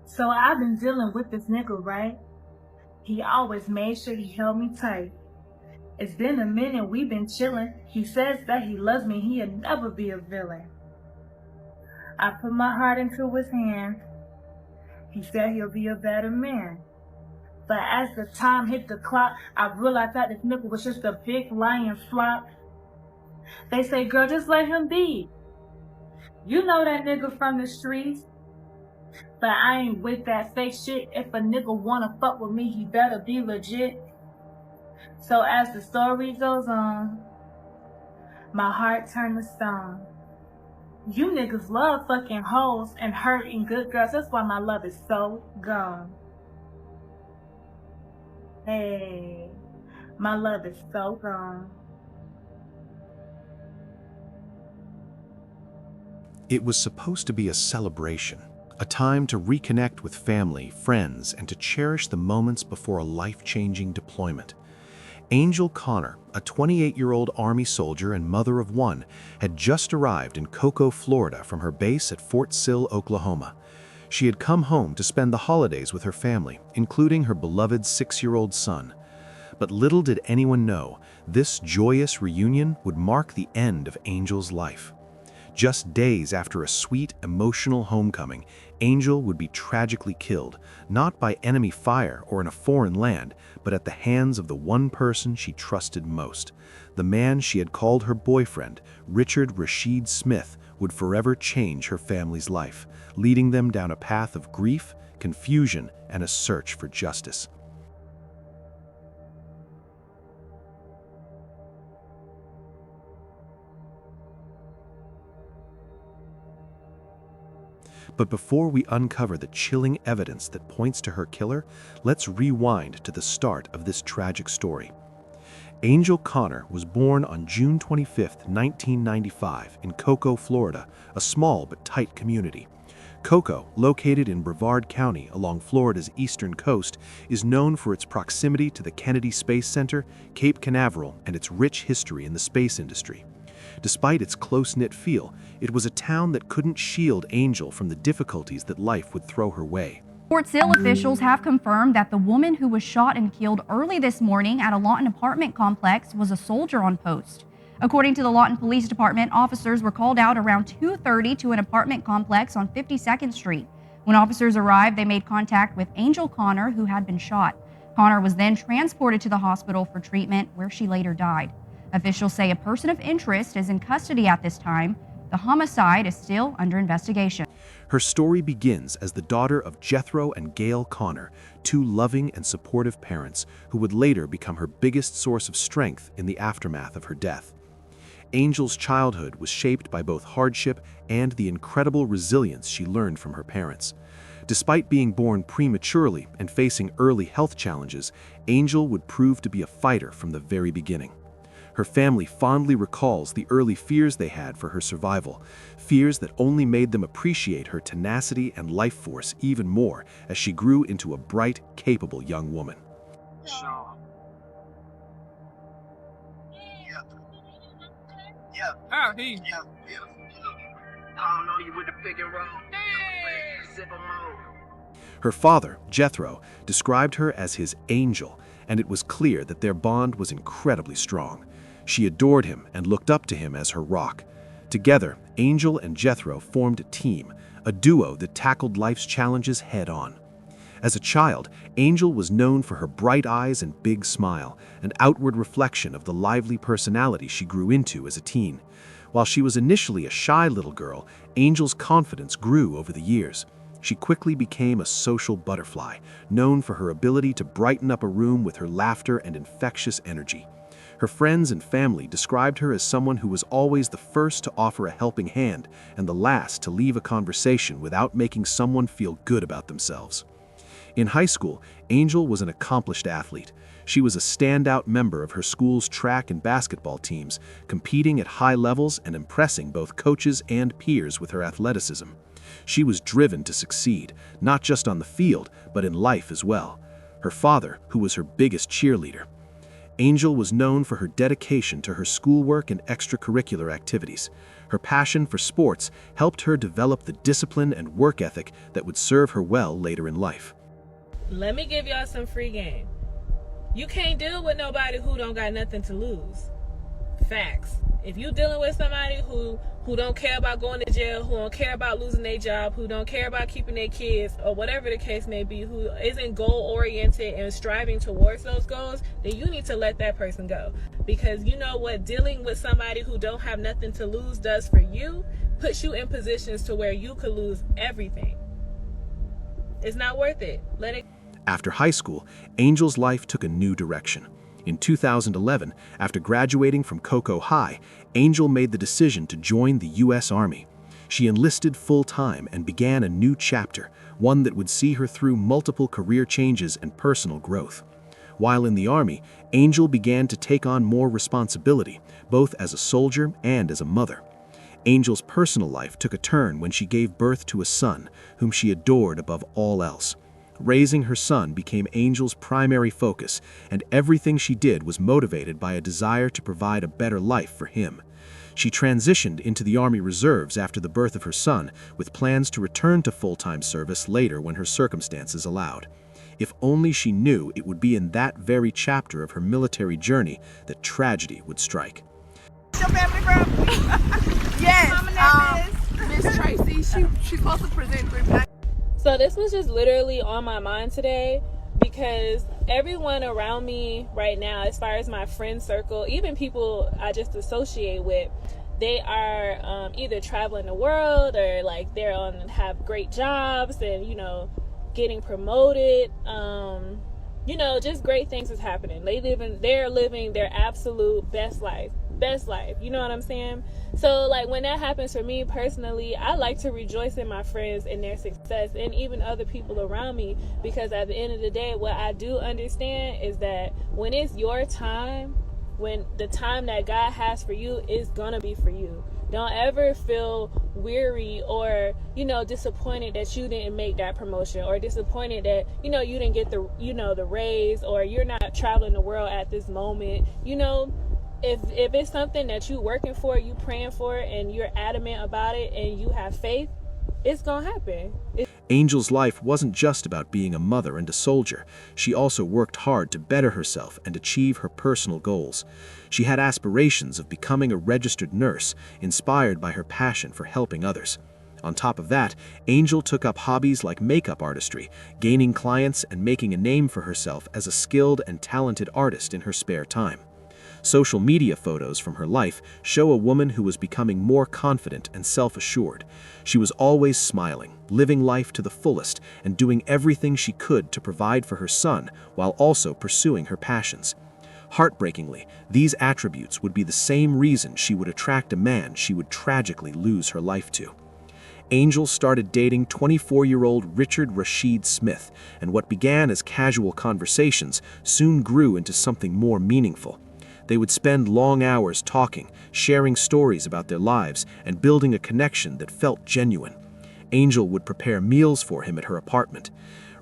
So I've been dealing with this nigga, right? He always made sure he held me tight. It's been a minute, we've been chilling. He says that he loves me, he'll never be a villain. I put my heart into his hand. He said he'll be a better man. But as the time hit the clock, I realized that this nigga was just a big lying flop. They say, girl, just let him be. You know that nigga from the streets. But I ain't with that fake shit. If a nigga wanna fuck with me, he better be legit. So as the story goes on, my heart turned to stone. You niggas love fucking hoes and hurting good girls. That's why my love is so gone. Hey, my love is so gone. It was supposed to be a celebration, a time to reconnect with family, friends, and to cherish the moments before a life-changing deployment. Angel Connor, a 28-year-old Army soldier and mother of one, had just arrived in Cocoa, Florida from her base at Fort Sill, Oklahoma. She had come home to spend the holidays with her family, including her beloved 6-year-old son. But little did anyone know, this joyous reunion would mark the end of Angel's life. Just days after a sweet, emotional homecoming, Angel would be tragically killed, not by enemy fire or in a foreign land, but at the hands of the one person she trusted most. The man she had called her boyfriend, Richard Rashid Smith, would forever change her family's life, leading them down a path of grief, confusion, and a search for justice. But before we uncover the chilling evidence that points to her killer, let's rewind to the start of this tragic story. Angel Connor was born on June 25, 1995, in Cocoa, Florida, a small but tight community. Cocoa, located in Brevard County along Florida's eastern coast, is known for its proximity to the Kennedy Space Center, Cape Canaveral, and its rich history in the space industry. Despite its close-knit feel, it was a town that couldn't shield Angel from the difficulties that life would throw her way. Fort Sill officials have confirmed that the woman who was shot and killed early this morning at a Lawton apartment complex was a soldier on post. According to the Lawton Police Department, officers were called out around 2:30 to an apartment complex on 52nd Street. When officers arrived, they made contact with Angel Connor, who had been shot. Connor was then transported to the hospital for treatment, where she later died. Officials say a person of interest is in custody at this time. The homicide is still under investigation. Her story begins as the daughter of Jethro and Gail Connor, two loving and supportive parents who would later become her biggest source of strength in the aftermath of her death. Angel's childhood was shaped by both hardship and the incredible resilience she learned from her parents. Despite being born prematurely and facing early health challenges, Angel would prove to be a fighter from the very beginning. Her family fondly recalls the early fears they had for her survival, fears that only made them appreciate her tenacity and life force even more as she grew into a bright, capable young woman. Her father, Jethro, described her as his angel, and it was clear that their bond was incredibly strong. She adored him and looked up to him as her rock. Together, Angel and Jethro formed a team, a duo that tackled life's challenges head-on. As a child, Angel was known for her bright eyes and big smile, an outward reflection of the lively personality she grew into as a teen. While she was initially a shy little girl, Angel's confidence grew over the years. She quickly became a social butterfly, known for her ability to brighten up a room with her laughter and infectious energy. Her friends and family described her as someone who was always the first to offer a helping hand and the last to leave a conversation without making someone feel good about themselves. In high school, Angel was an accomplished athlete. She was a standout member of her school's track and basketball teams, competing at high levels and impressing both coaches and peers with her athleticism. She was driven to succeed, not just on the field, but in life as well. Her father, who was her biggest cheerleader. Angel was known for her dedication to her schoolwork and extracurricular activities. Her passion for sports helped her develop the discipline and work ethic that would serve her well later in life. Let me give y'all some free game. You can't deal with nobody who don't got nothing to lose. Facts. If you dealing with somebody who don't care about going to jail, who don't care about losing their job, who don't care about keeping their kids, or whatever the case may be, who isn't goal oriented and striving towards those goals, then you need to let that person go. Because you know what dealing with somebody who don't have nothing to lose does for you, puts you in positions to where you could lose everything. It's not worth it. Let it. After high school, Angel's life took a new direction. In 2011, after graduating from Cocoa High, Angel made the decision to join the U.S. Army. She enlisted full-time and began a new chapter, one that would see her through multiple career changes and personal growth. While in the Army, Angel began to take on more responsibility, both as a soldier and as a mother. Angel's personal life took a turn when she gave birth to a son, whom she adored above all else. Raising her son became Angel's primary focus, and everything she did was motivated by a desire to provide a better life for him. She transitioned into the Army Reserves after the birth of her son, with plans to return to full-time service later when her circumstances allowed. If only she knew it would be in that very chapter of her military journey that tragedy would strike. Your family from? Yes, Miss Tracy. She's supposed to present reply. So this was just literally on my mind today because everyone around me right now, as far as my friend circle, even people I just associate with, they are either traveling the world or like have great jobs and, getting promoted. Just great things is happening. They're living their absolute best life. You know what I'm saying? So like when that happens for me personally, I like to rejoice in my friends and their success and even other people around me, because at the end of the day, what I do understand is that when it's your time, when the time that God has for you is gonna be for you. Don't ever feel weary or, disappointed that you didn't make that promotion, or disappointed that, you didn't get the raise, or you're not traveling the world at this moment. If it's something that you're working for, you praying for, and you're adamant about it, and you have faith, it's gonna happen. Angel's life wasn't just about being a mother and a soldier. She also worked hard to better herself and achieve her personal goals. She had aspirations of becoming a registered nurse, inspired by her passion for helping others. On top of that, Angel took up hobbies like makeup artistry, gaining clients and making a name for herself as a skilled and talented artist in her spare time. Social media photos from her life show a woman who was becoming more confident and self-assured. She was always smiling, living life to the fullest, and doing everything she could to provide for her son while also pursuing her passions. Heartbreakingly, these attributes would be the same reason she would attract a man she would tragically lose her life to. Angel started dating 24-year-old Richard Rashid Smith, and what began as casual conversations soon grew into something more meaningful. They would spend long hours talking, sharing stories about their lives, and building a connection that felt genuine. Angel would prepare meals for him at her apartment.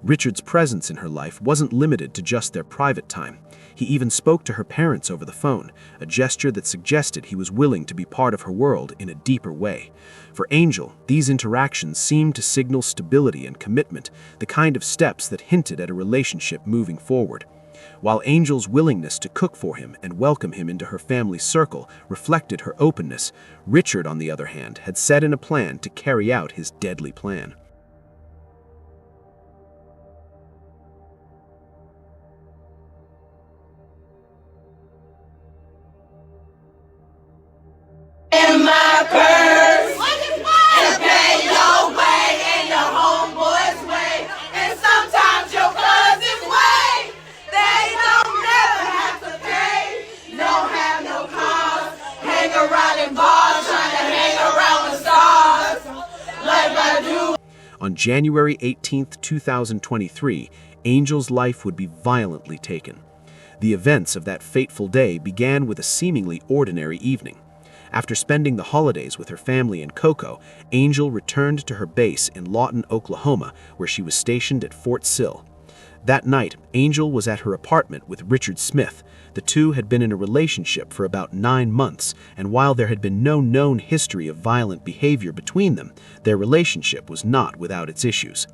Richard's presence in her life wasn't limited to just their private time. He even spoke to her parents over the phone, a gesture that suggested he was willing to be part of her world in a deeper way. For Angel, these interactions seemed to signal stability and commitment, the kind of steps that hinted at a relationship moving forward. While Angel's willingness to cook for him and welcome him into her family's circle reflected her openness, Richard, on the other hand, had set in a plan to carry out his deadly plan. In my purse, and pay your way and your homeboy's way, and sometimes your cousin's way. They don't never have to pay, don't have no cars, hang around in bars, trying to hang around with stars, like I do. On January 18, 2023, Angel's life would be violently taken. The events of that fateful day began with a seemingly ordinary evening. After spending the holidays with her family in Cocoa, Angel returned to her base in Lawton, Oklahoma, where she was stationed at Fort Sill. That night, Angel was at her apartment with Richard Smith. The two had been in a relationship for about 9 months, and while there had been no known history of violent behavior between them, their relationship was not without its issues.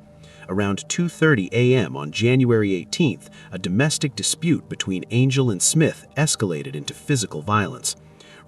Around 2:30 a.m. on January 18th, a domestic dispute between Angel and Smith escalated into physical violence.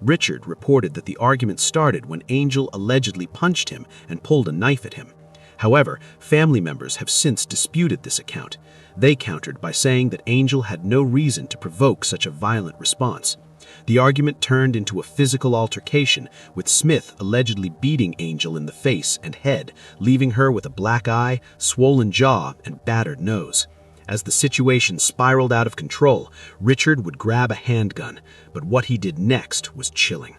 Richard reported that the argument started when Angel allegedly punched him and pulled a knife at him. However, family members have since disputed this account. They countered by saying that Angel had no reason to provoke such a violent response. The argument turned into a physical altercation, with Smith allegedly beating Angel in the face and head, leaving her with a black eye, swollen jaw, and battered nose. As the situation spiraled out of control, Richard would grab a handgun, but what he did next was chilling.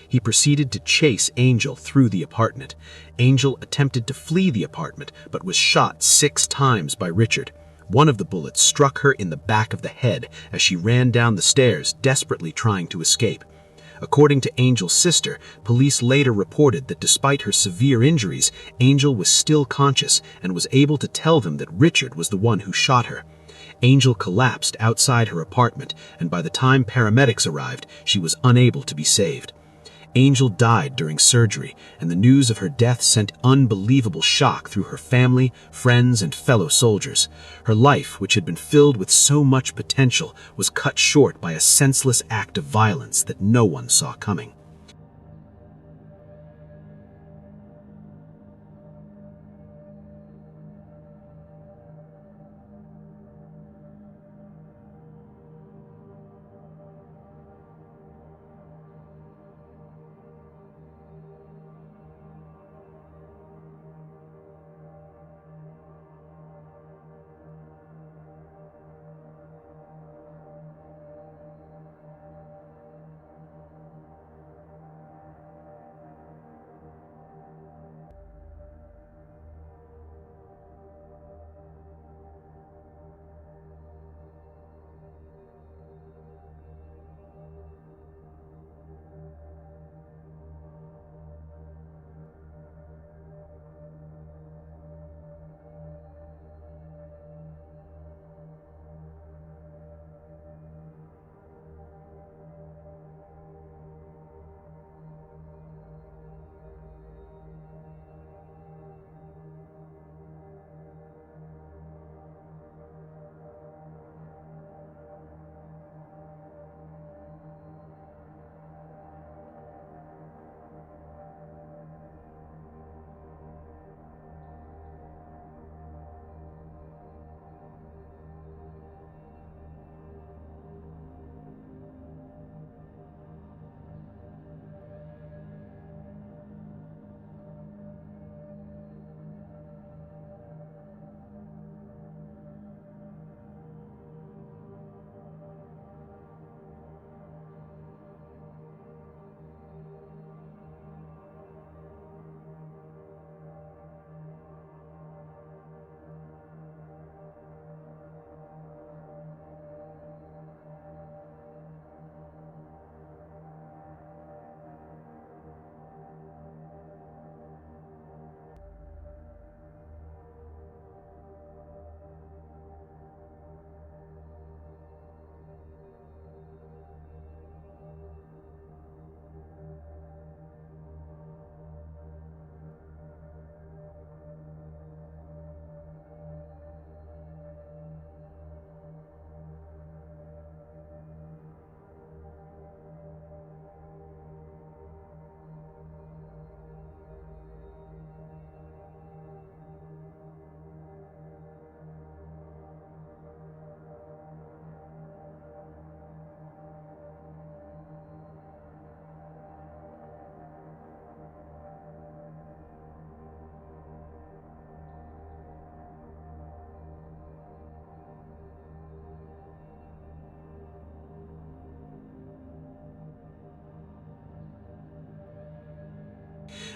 He proceeded to chase Angel through the apartment. Angel attempted to flee the apartment, but was shot 6 times by Richard. One of the bullets struck her in the back of the head as she ran down the stairs, desperately trying to escape. According to Angel's sister, police later reported that despite her severe injuries, Angel was still conscious and was able to tell them that Richard was the one who shot her. Angel collapsed outside her apartment, and by the time paramedics arrived, she was unable to be saved. Angel died during surgery, and the news of her death sent unbelievable shock through her family, friends, and fellow soldiers. Her life, which had been filled with so much potential, was cut short by a senseless act of violence that no one saw coming.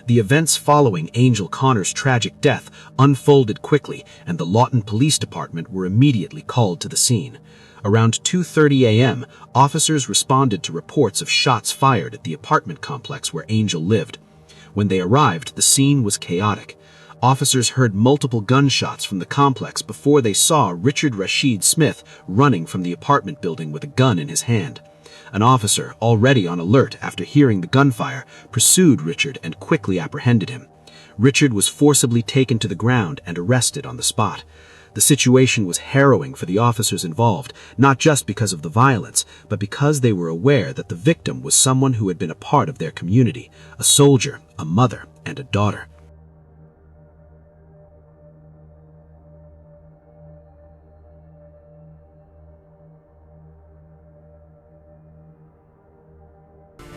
The events following Angel Connor's tragic death unfolded quickly, and the Lawton Police Department were immediately called to the scene. Around 2:30 a.m., officers responded to reports of shots fired at the apartment complex where Angel lived. When they arrived, the scene was chaotic. Officers heard multiple gunshots from the complex before they saw Richard Rashid Smith running from the apartment building with a gun in his hand. An officer, already on alert after hearing the gunfire, pursued Richard and quickly apprehended him. Richard was forcibly taken to the ground and arrested on the spot. The situation was harrowing for the officers involved, not just because of the violence, but because they were aware that the victim was someone who had been a part of their community, a soldier, a mother, and a daughter.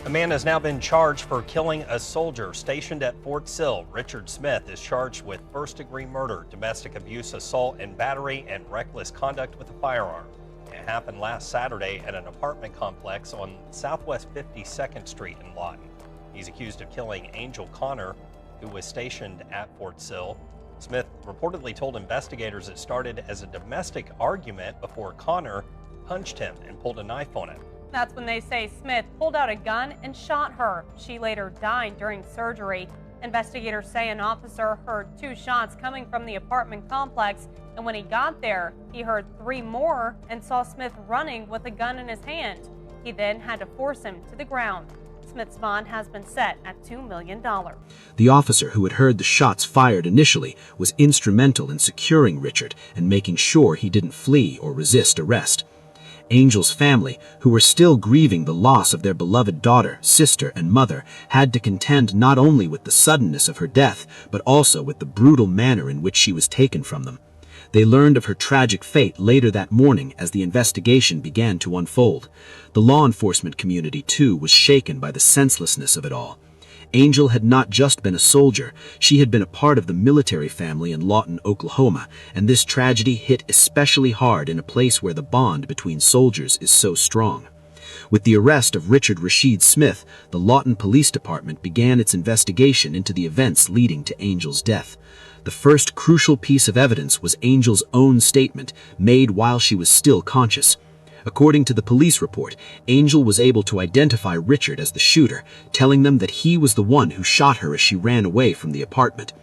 A man has now been charged for killing a soldier stationed at Fort Sill. Richard Smith is charged with first-degree murder, domestic abuse, assault and battery, and reckless conduct with a firearm. It happened last Saturday at an apartment complex on Southwest 52nd Street in Lawton. He's accused of killing Angel Connor, who was stationed at Fort Sill. Smith reportedly told investigators it started as a domestic argument before Connor punched him and pulled a knife on him. That's when they say Smith pulled out a gun and shot her. She later died during surgery. Investigators say an officer heard 2 shots coming from the apartment complex, and when he got there, he heard 3 more and saw Smith running with a gun in his hand. He then had to force him to the ground. Smith's bond has been set at $2 million. The officer who had heard the shots fired initially was instrumental in securing Richard and making sure he didn't flee or resist arrest. Angel's family, who were still grieving the loss of their beloved daughter, sister, and mother, had to contend not only with the suddenness of her death, but also with the brutal manner in which she was taken from them. They learned of her tragic fate later that morning as the investigation began to unfold. The law enforcement community, too, was shaken by the senselessness of it all. Angel had not just been a soldier, she had been a part of the military family in Lawton, Oklahoma, and this tragedy hit especially hard in a place where the bond between soldiers is so strong. With the arrest of Richard Rashid Smith, the Lawton Police Department began its investigation into the events leading to Angel's death. The first crucial piece of evidence was Angel's own statement, made while she was still conscious. According to the police report, Angel was able to identify Richard as the shooter, telling them that he was the one who shot her as she ran away from the apartment.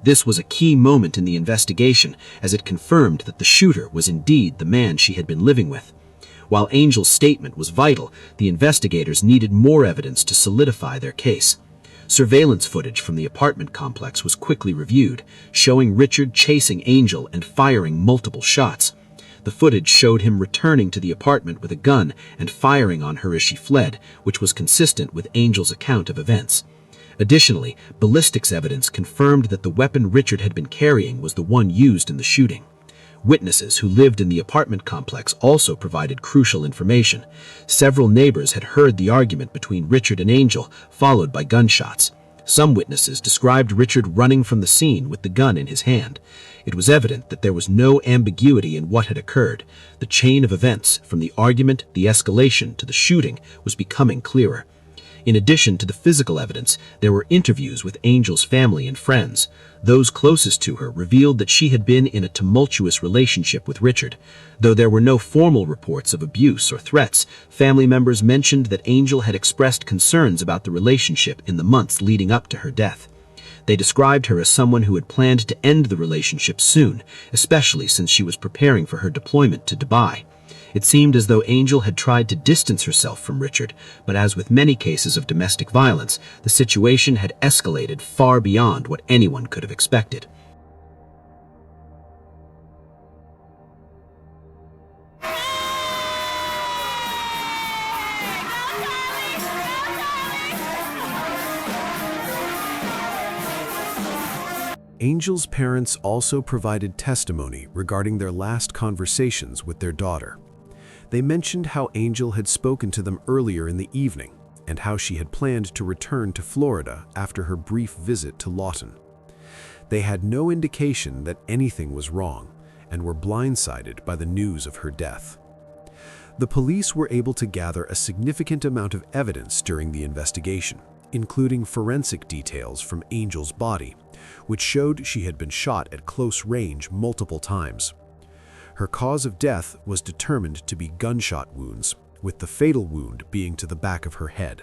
This was a key moment in the investigation, as it confirmed that the shooter was indeed the man she had been living with. While Angel's statement was vital, the investigators needed more evidence to solidify their case. Surveillance footage from the apartment complex was quickly reviewed, showing Richard chasing Angel and firing multiple shots. The footage showed him returning to the apartment with a gun and firing on her as she fled, which was consistent with Angel's account of events. Additionally, ballistics evidence confirmed that the weapon Richard had been carrying was the one used in the shooting. Witnesses who lived in the apartment complex also provided crucial information. Several neighbors had heard the argument between Richard and Angel, followed by gunshots. Some witnesses described Richard running from the scene with the gun in his hand. It was evident that there was no ambiguity in what had occurred. The chain of events, from the argument, the escalation, to the shooting, was becoming clearer. In addition to the physical evidence, there were interviews with Angel's family and friends. Those closest to her revealed that she had been in a tumultuous relationship with Richard. Though there were no formal reports of abuse or threats, family members mentioned that Angel had expressed concerns about the relationship in the months leading up to her death. They described her as someone who had planned to end the relationship soon, especially since she was preparing for her deployment to Dubai. It seemed as though Angel had tried to distance herself from Richard, but as with many cases of domestic violence, the situation had escalated far beyond what anyone could have expected. Angel's parents also provided testimony regarding their last conversations with their daughter. They mentioned how Angel had spoken to them earlier in the evening and how she had planned to return to Florida after her brief visit to Lawton. They had no indication that anything was wrong and were blindsided by the news of her death. The police were able to gather a significant amount of evidence during the investigation, including forensic details from Angel's body, which showed she had been shot at close range multiple times. Her cause of death was determined to be gunshot wounds, with the fatal wound being to the back of her head.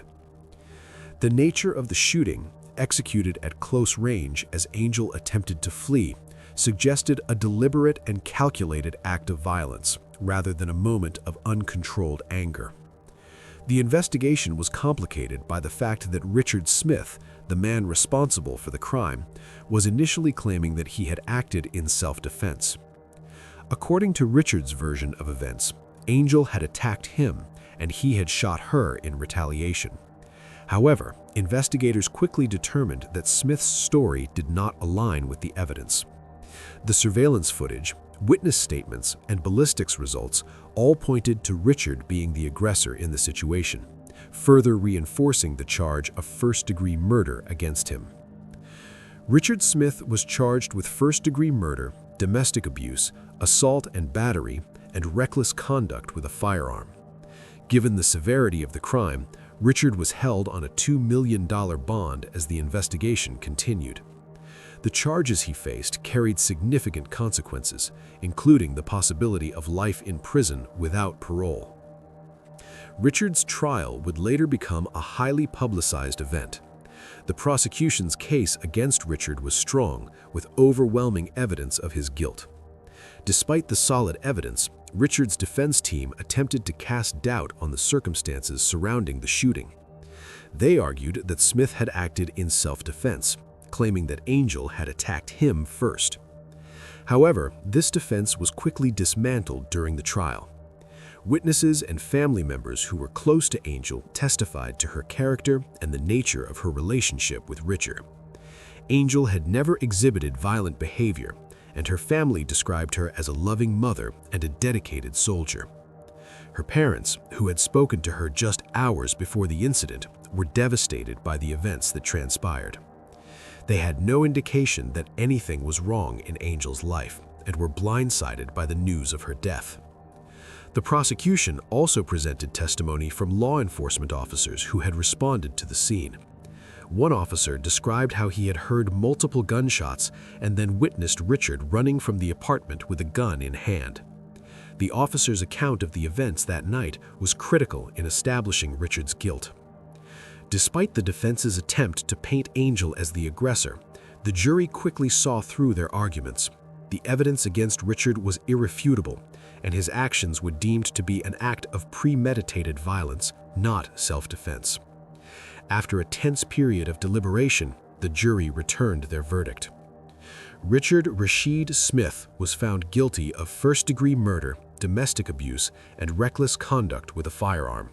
The nature of the shooting executed at close range as Angel attempted to flee, suggested a deliberate and calculated act of violence, rather than a moment of uncontrolled anger. The investigation was complicated by the fact that Richard Smith, the man responsible for the crime, was initially claiming that he had acted in self-defense. According to Richard's version of events, Angel had attacked him, and he had shot her in retaliation. However, investigators quickly determined that Smith's story did not align with the evidence. The surveillance footage, witness statements, and ballistics results all pointed to Richard being the aggressor in the situation, further reinforcing the charge of first-degree murder against him. Richard Smith was charged with first-degree murder, domestic abuse, assault and battery, and reckless conduct with a firearm. Given the severity of the crime, Richard was held on a $2 million bond as the investigation continued. The charges he faced carried significant consequences, including the possibility of life in prison without parole. Richard's trial would later become a highly publicized event. The prosecution's case against Richard was strong, with overwhelming evidence of his guilt. Despite the solid evidence, Richard's defense team attempted to cast doubt on the circumstances surrounding the shooting. They argued that Smith had acted in self-defense, claiming that Angel had attacked him first. However, this defense was quickly dismantled during the trial. Witnesses and family members who were close to Angel testified to her character and the nature of her relationship with Richard. Angel had never exhibited violent behavior, and her family described her as a loving mother and a dedicated soldier. Her parents, who had spoken to her just hours before the incident, were devastated by the events that transpired. They had no indication that anything was wrong in Angel's life and were blindsided by the news of her death. The prosecution also presented testimony from law enforcement officers who had responded to the scene. One officer described how he had heard multiple gunshots and then witnessed Richard running from the apartment with a gun in hand. The officer's account of the events that night was critical in establishing Richard's guilt. Despite the defense's attempt to paint Angel as the aggressor, the jury quickly saw through their arguments. The evidence against Richard was irrefutable, and his actions were deemed to be an act of premeditated violence, not self-defense. After a tense period of deliberation, the jury returned their verdict. Richard Rashid Smith was found guilty of first-degree murder, domestic abuse, and reckless conduct with a firearm.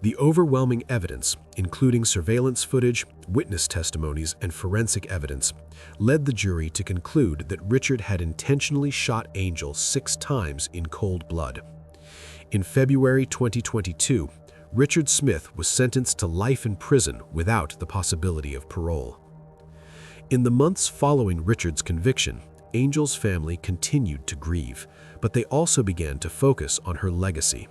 The overwhelming evidence, including surveillance footage, witness testimonies, and forensic evidence, led the jury to conclude that Richard had intentionally shot Angel 6 times in cold blood. In February 2022, Richard Smith was sentenced to life in prison without the possibility of parole. In the months following Richard's conviction, Angel's family continued to grieve, but they also began to focus on her legacy.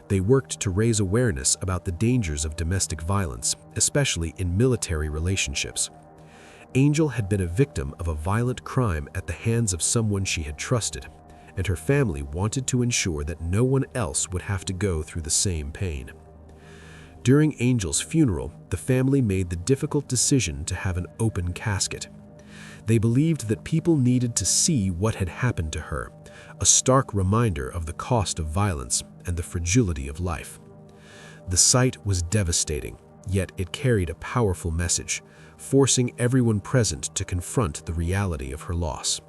They worked to raise awareness about the dangers of domestic violence, especially in military relationships. Angel had been a victim of a violent crime at the hands of someone she had trusted, and her family wanted to ensure that no one else would have to go through the same pain. During Angel's funeral, the family made the difficult decision to have an open casket. They believed that people needed to see what had happened to her, a stark reminder of the cost of violence and the fragility of life. The sight was devastating, yet it carried a powerful message, forcing everyone present to confront the reality of her loss.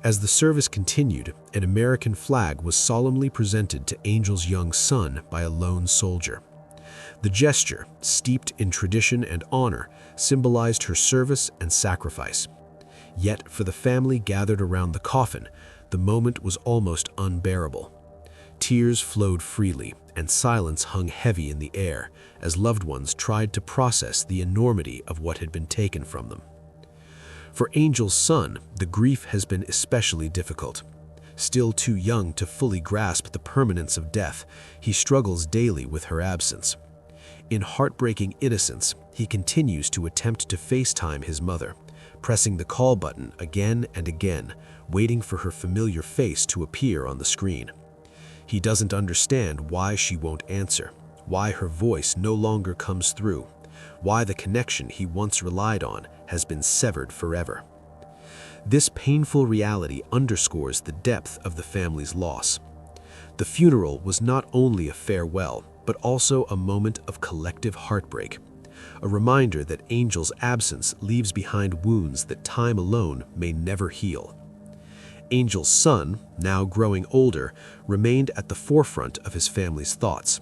As the service continued, an American flag was solemnly presented to Angel's young son by a lone soldier. The gesture, steeped in tradition and honor, symbolized her service and sacrifice. Yet, for the family gathered around the coffin, the moment was almost unbearable. Tears flowed freely, and silence hung heavy in the air as loved ones tried to process the enormity of what had been taken from them. For Angel's son, the grief has been especially difficult. Still too young to fully grasp the permanence of death, he struggles daily with her absence. In heartbreaking innocence, he continues to attempt to FaceTime his mother, pressing the call button again and again, waiting for her familiar face to appear on the screen. He doesn't understand why she won't answer, why her voice no longer comes through, why the connection he once relied on has been severed forever. This painful reality underscores the depth of the family's loss. The funeral was not only a farewell, but also a moment of collective heartbreak, a reminder that Angel's absence leaves behind wounds that time alone may never heal. Angel's son, now growing older, remained at the forefront of his family's thoughts.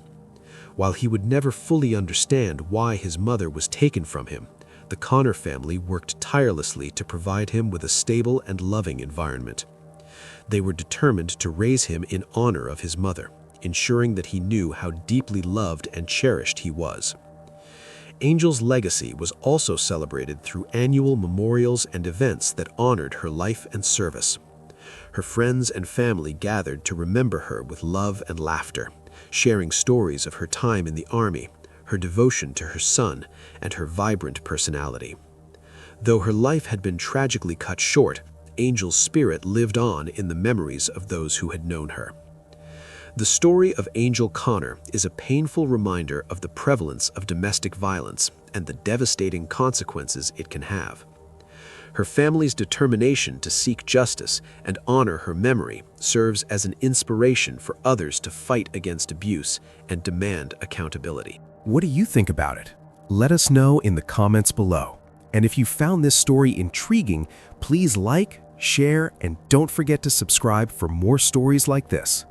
While he would never fully understand why his mother was taken from him, the Connor family worked tirelessly to provide him with a stable and loving environment. They were determined to raise him in honor of his mother, ensuring that he knew how deeply loved and cherished he was. Angel's legacy was also celebrated through annual memorials and events that honored her life and service. Her friends and family gathered to remember her with love and laughter, sharing stories of her time in the Army, her devotion to her son, and her vibrant personality. Though her life had been tragically cut short, Angel's spirit lived on in the memories of those who had known her. The story of Angel Connor is a painful reminder of the prevalence of domestic violence and the devastating consequences it can have. Her family's determination to seek justice and honor her memory serves as an inspiration for others to fight against abuse and demand accountability. What do you think about it? Let us know in the comments below. And if you found this story intriguing, please like, share, and don't forget to subscribe for more stories like this.